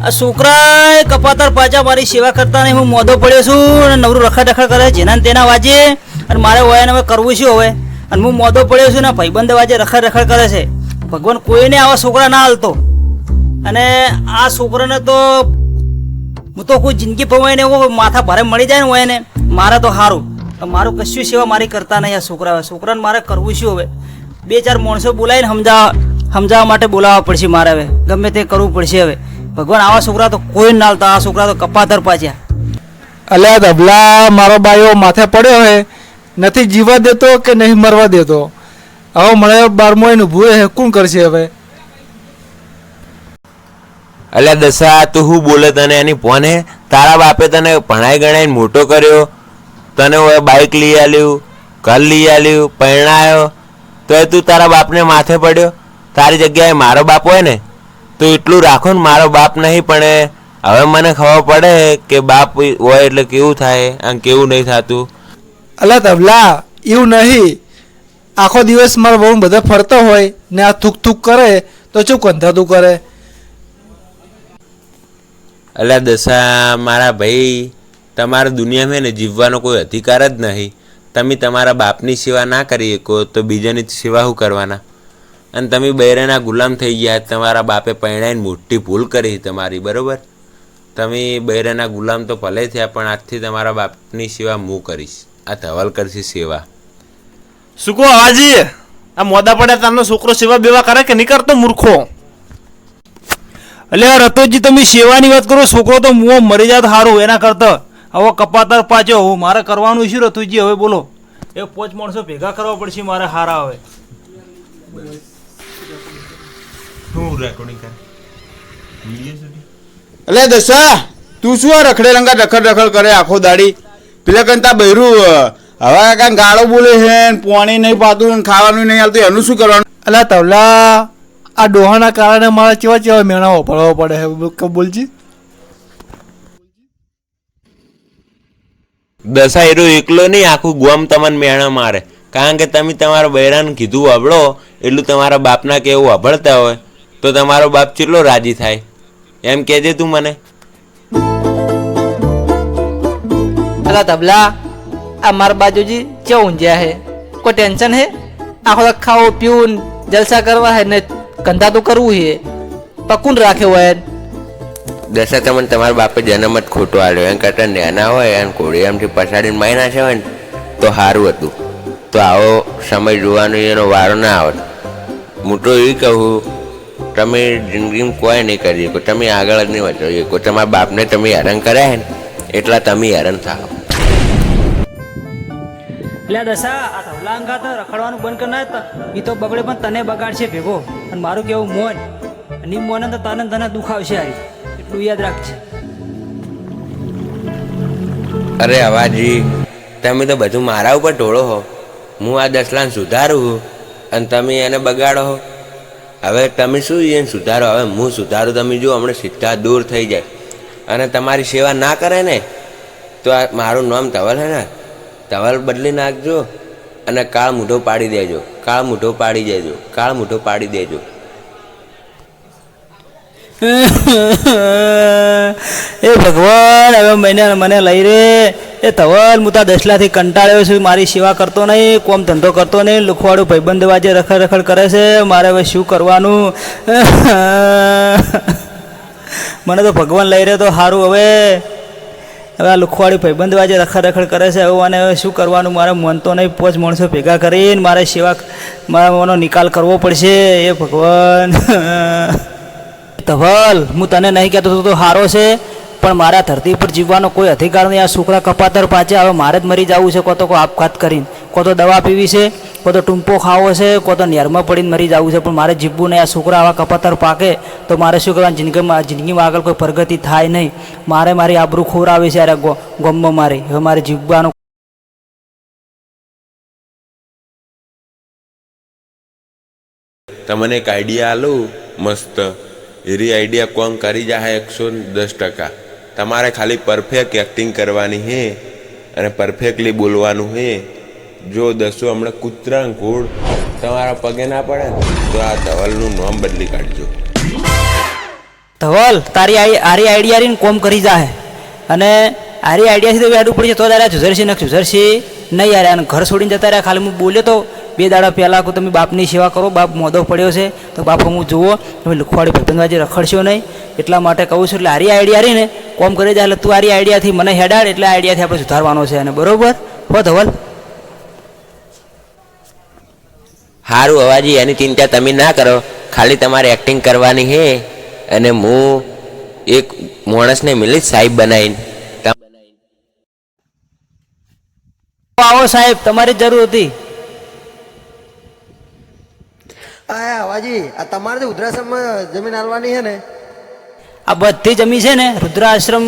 આ છોકરા કપાતર પાછા મારી સેવા કરતા નહીં, હું મોદો પડ્યો છું અને નવરું રખડ કરે જેના તેના વાજે, અને મારે વયને હવે કરવું છે હવે, અને હું મોદો પડ્યો છું ને ભાઈબંધ વાજે રખડ કરે છે. ભગવાન કોઈને આવા છોકરા ના હાલતો, અને આ છોકરાને તો હું તો કોઈ જિંદગી પવાય ને એવું માથા ભારે મળી જાય ને હોય ને મારે તો સારું. મારું કશું સેવા મારી કરતા નહીં આ છોકરા. છોકરાને મારે કરવું શું હવે? 2-4 માણસો બોલાવીને સમજાવવા માટે બોલાવવા પડશે મારે હવે, ગમે તે કરવું પડશે હવે. ભગવાન આવા છોકરા તો કોઈ ના હાલતા, આ છોકરા તો કપાતર પાછ્યા. અલ્યા ધબલા, મારો બાયો માથે પડ્યો હે, નથી જીવા દેતો કે નહીં મરવા દેતો. હવે મળે 12મો એને ઊભું હે, કોણ કરશે હવે? અલ્યા દશા, તું શું બોલે? તને એની ફોન હે? તારા બાપે તને ભણાઈ ગણાઈને મોટો કર્યો, તને હવે બાઇક લઈ આલ્યું, ઘર લઈ આલ્યું, પરણાયો, તો એ તું તારા બાપને માથે પડ્યો? તારી જગ્યાએ મારો બાપ હોય ને તો એટલું રાખો ને, મારો બાપ નહીં. પણ હવે મને ખબર પડે કે બાપ હોય એટલે કેવું થાય અને કેવું નહીં થતું. અલ્યા ધબલા, એવું નહીં. આખો દિવસ મારો બહુ બધા ફરતો હોય ને આ થૂક કરે તો શું કંધાતું કરે? અલ્યા દશા, મારા ભાઈ, તમારા દુનિયામાં ને જીવવાનો કોઈ અધિકાર જ નહીં. તમે તમારા બાપની સેવા ના કરી શકો તો બીજાની સેવા શું કરવાના? અને તમે બૈરાના ગુલામ થઈ ગયા. તમારા બાપે પરણાઈને મોટી ભૂલ કરી તમારી, બરાબર? તમે બૈરાના ગુલામ તો ભલે થયા, પણ આજથી તમારા બાપની સેવા હું કરીશ. આ ધવલ કરશે સેવા. શું કહો આવાજી? આ મોદા પડ્યા તારનો છોકરો સેવા બેવા કરે કે નહીં કરતો? મૂર્ખો! એટલે રતોજી, તમે સેવાની વાત કરો, છોકરો તો મુઓ મરી જાય તો સારું. એના કરતા હવે કપાતર પાછો હું મારે કરવાનું શું રતુજી? હવે બોલો, એ 5 માણસો ભેગા કરવા પડશે મારે હારા. હવે એટલે દશા, તું શું આ રખડ કરે આખો દાડી? પેલા કંતા બૈરું હવે કાંઈ ગાળો બોલે છે, પાણી નહીં પાતું, ખાવાનું નહીં હાલતું, એનું શું કરવાનું? અલ્યા તવલા, આ ડોહાના કારણે મારે કેવા મેણાઓ પડવો પડે છે. બોલજી. દશા એરો એકલો નહીં, આખું ગોમ તમને મેણા મારે. કારણ કે તમે તમારા બૈરાને કીધું અભળો એટલું તમારા બાપના કેવું અભળતા હોય તો તમારો બાપ કેટલો રાજી થાય એમ કહેજે તું મને. અલા તબલા, આ મારા બાજુજી કેવું ઊંઝ્યા હે? કોઈ ટેન્શન હે? આખો ખાવું પીવું જલસા કરવા હે ને કંધા તો કરવું હે, પકુન રાખે હોય. દશા, તમને તમારા બાપે જન્મ જ ખોટો આવ્યો. એમ કરતા નાના હોય અને કોળિયામથી પછાડીને મારી નાખ્યા હોય ને તો સારું હતું. તો આવો સમય જોવાનો એનો વારો ના આવે. હું તો એ કહું, તમે જિંદગીમાં કોઈ નહીં કરી શકો, તમે આગળ જ નહીં વધો શકો. તમારા બાપને તમે હેરાન કર્યા હે ને એટલા તમે હેરાન થાઓ. એટલે દશા, આ ધવલા અંગા તો રખડવાનું બંધ કરનાર એ તો બગડે પણ તને બગાડશે ભેગો. અને મારું કેવું મોન, અને મોને તો તને દુઃખ આવશે. હારી એટલું યાદ રાખજે. અરે અવાજી, તમે તો બધું મારા ઉપર ઢોળો હો. હું આ દસલાને સુધારું અને તમે એને બગાડો હો. હવે તમે શું એને સુધારો? હવે હું સુધારું, તમે જો હમણાં સીધા દૂર થઈ જાય અને તમારી સેવા ના કરે ને તો આ મારું નામ ધવલ હે ને, ધવલ બદલી નાખજો અને કાળ મૂઢો પાડી દેજો. કાળ મૂઢો પાડી દેજો. કાળ મૂઢો પાડી દેજો. એ ભગવાન, હવે મને લઈ રે. એ ધવલ, હું તા દસલાથી કંટાળ્યો છું. મારી સેવા કરતો નહીં, કોમ ધંધો કરતો નહીં, લુખવાડું ભાઈબંધ વાજે રખડ કરે છે. મારે હવે શું કરવાનું? મને તો ભગવાન લઈ રહે તો સારું. હવે આ લુખવાડી ભાઈબંધ વાજે રખડ કરે છે. હવે અને હવે શું કરવાનું? મારે મન તો નહીં. 5 માણસો ભેગા કરીને મારે સેવા, મારો નિકાલ કરવો પડશે. એ ભગવાન ધવલ, હું તને નહીં કહેતો તો સારો છે, પણ મારા ધરતી પર જીવવાનો કોઈ અધિકાર નહીં. આ છોકરા કપાતર પાછે હવે મારે જ મરી જવું છે. કો તો કોઈ આપઘાત કરીને, કો તો દવા પીવી છે, કો તો ટૂંપો ખાવો છે, કો તો નેરમાં પડીને મરી જવું છે. પણ મારે જીવવું નહીં. આ છોકરા આવા કપાતર પાકે તો મારે શું કરવાનું? જિંદગીમાં આગળ કોઈ પ્રગતિ થાય નહીં. મારે મારી આબરૂ ખોરાવી છે અરે ગમમાં મારી. હવે મારે જીવવાનું. તમને એક આઈડિયા આલું મસ્ત. એરી આઈડિયા કોમ કરી જાય 110%. તમારે ખાલી પરફેક્ટ એક્ટિંગ કરવાની હે અને પરફેક્ટલી બોલવાનું હે. જો દસો હમણાં કૂતરા ઘોડ તમારા પગે ના પડે તો આ ધવલનું નામ બદલી કાઢજો. ધવલ તારી આરી આઈડિયા રહીને કોમ કરી જાહે અને આરી આઈડિયાથી તો વેડું પડી છે તો દાડા સુધરશે ને સુધરશે નહીં યાર અને ઘર છોડીને જતા રહ્યા. ખાલી હું બોલ્યો તો 2 દાડા પહેલાં કે તમે બાપની સેવા કરો, બાપ મોદો પડ્યો છે તો બાપ હું જુઓ તમે લુખવાડી ભાઈબંધવાજી રખડશો નહીં એટલા માટે કહું છું. એટલે આરી આઈડિયા રહીને કોમ કરી જાય એટલે તું આરી આઈડિયાથી મને હેડાડ એટલે આઈડિયાથી આપણે સુધારવાનો છે અને બરોબર હો ધવલ. સારું અવાજી, એની ચિંતા તમે ના કરો, ખાલી તમારે એક્ટિંગ કરવાની છે અને હું એક માણસને મિલીશ સાહેબ બનાવીને. આવો સાહેબ, તમારી જરૂર હતી. આ હવાજી આ તમારે જે ઉદ્રાશ્રમમાં જમીન આલવાની છે ને આ બધી જમી છે ને રુદ્રાશ્રમ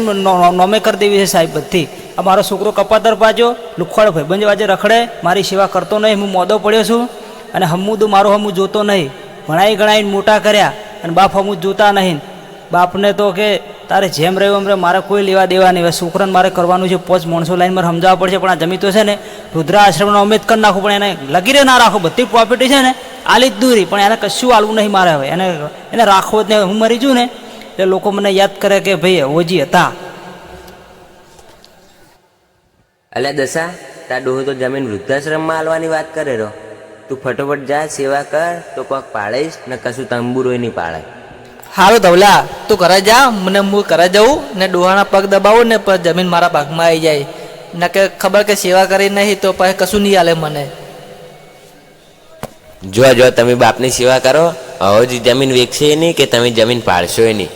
નોમે કરી દેવી છે સાહેબ બધી. આ મારો છોકરો કપાતર પાછો લુખવાડો ભાઈબંધ વાજે રખડે, મારી સેવા કરતો નહીં, હું મોદો પડ્યો છું અને હમું મારો હમું જોતો નહીં. ભણાઈ ગણાઈને મોટા કર્યા અને બાપ હમું જોતા નહીં. બાપને તો કે તારે જેમ રહ્યું એમ રહે, મારે કોઈ લેવા દેવા નહીં. હવે છોકરાને મારે કરવાનું છે 5 માણસો લાઈન મારે સમજાવવા પડશે. પણ આ જમી તો છે ને રુદ્રાશ્રમનો અમેદ કરી નાખું, પણ એને લગીરે ના રાખો. બધી પ્રોપર્ટી છે ને આલી જ દૂરી, પણ એને કશું આલવું નહીં મારે. હવે એને રાખવો જ નહીં. હું મરી જઉં ને એટલે લોકો મને યાદ કરે કે ભાઈ ઓજી હતા. અલ્યા દશા, તાર ડોહો તો જમીન વૃદ્ધાશ્રમમાં હાલવાની વાત કરે રહો. તું ફટોફટ જા, સેવા કર તો કોક પાડીશ ને કશું તંબુરોય નહીં પાડે. સારું ધવલા, તું ઘરે જા, મને હું ઘરે જઉં ને ડોહાના પગ દબાવું ને પછી જમીન મારા ભાગમાં આવી જાય ને કે ખબર કે સેવા કરી નહીં તો પછી કશું નહીં હાલે મને. જો તમે બાપની સેવા કરો, હવે જ જમીન વેચશે નહીં કે તમે જમીન પાડશો નહીં.